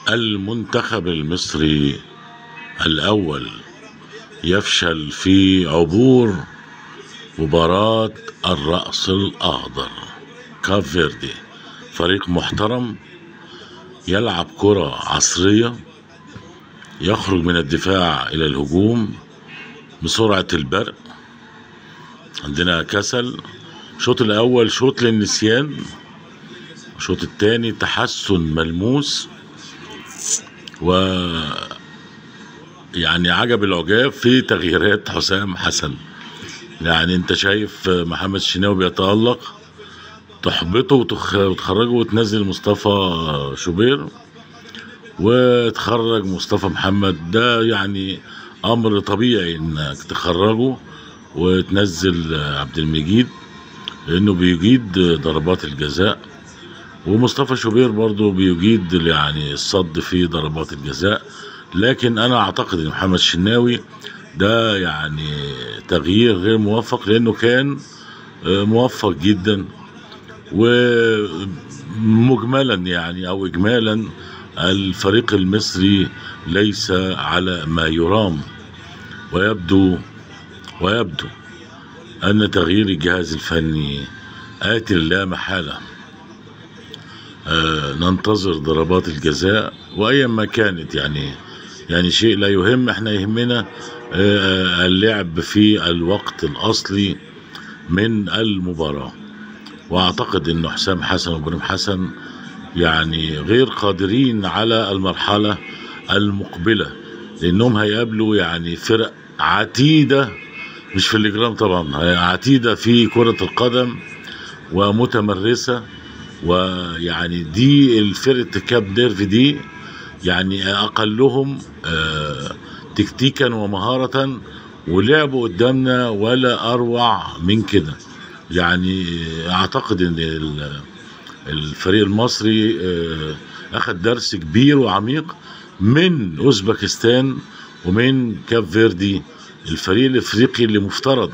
المنتخب المصري الأول يفشل في عبور مباراة الرأس الأخضر. كاب فيردي فريق محترم يلعب كرة عصرية، يخرج من الدفاع إلى الهجوم بسرعة البرق. عندنا كسل. الشوط الأول شوط للنسيان، الشوط الثاني تحسن ملموس، يعني عجب العجاب في تغييرات حسام حسن. يعني انت شايف محمد الشناوي بيتألق، تحبطه وتخرجه وتنزل مصطفى شوبير وتخرج مصطفى محمد. ده يعني امر طبيعي انك تخرجه وتنزل عبد المجيد لانه بيجيد ضربات الجزاء، ومصطفى شوبير برضو بيجيد يعني الصد في ضربات الجزاء. لكن انا اعتقد ان محمد الشناوي ده يعني تغيير غير موفق، لانه كان موفق جدا. ومجملا يعني او اجمالا الفريق المصري ليس على ما يرام، ويبدو ان تغيير الجهاز الفني آتي لا محالة. ننتظر ضربات الجزاء وايا ما كانت، يعني شيء لا يهم. احنا يهمنا اللعب في الوقت الاصلي من المباراة. واعتقد ان حسام حسن وابراهيم حسن يعني غير قادرين على المرحلة المقبلة، لانهم هيقابلوا يعني فرق عتيدة، مش في الاجرام طبعا، عتيدة في كرة القدم ومتمرسة. ويعني دي الفرقة كاب ديرفي دي يعني اقلهم تكتيكا ومهارة، ولعبوا قدامنا ولا اروع من كده. يعني اعتقد ان الفريق المصري اخذ درس كبير وعميق من اوزبكستان ومن كاب فيردي، الفريق الافريقي اللي مفترض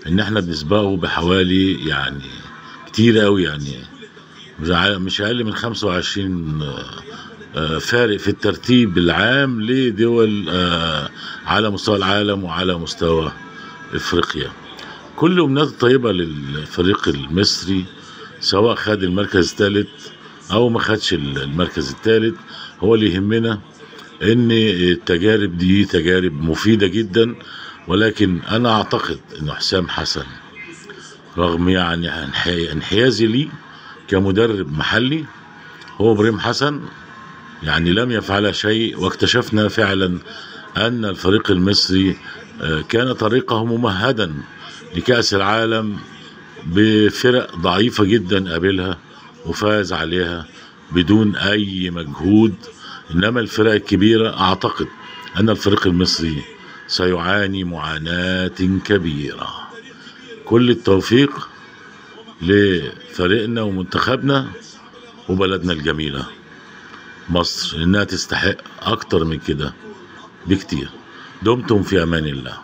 ان احنا بنسبقه بحوالي يعني كتير قوي، يعني مش اقل من 25 فارق في الترتيب العام لدول على مستوى العالم وعلى مستوى افريقيا. كل امنيات طيبة للفريق المصري، سواء خد المركز الثالث او ما خدش المركز الثالث. هو اللي يهمنا ان التجارب دي تجارب مفيدة جدا. ولكن انا اعتقد ان حسام حسن رغم يعني انحيازي ليه كمدرب محلي، هو ابراهيم حسن يعني لم يفعل شيء. واكتشفنا فعلا ان الفريق المصري كان طريقه ممهدا لكأس العالم بفرق ضعيفة جدا قابلها وفاز عليها بدون اي مجهود. انما الفرق الكبيرة اعتقد ان الفريق المصري سيعاني معاناة كبيرة. كل التوفيق لفريقنا ومنتخبنا وبلدنا الجميلة مصر، انها تستحق اكتر من كده بكتير. دمتم في امان الله.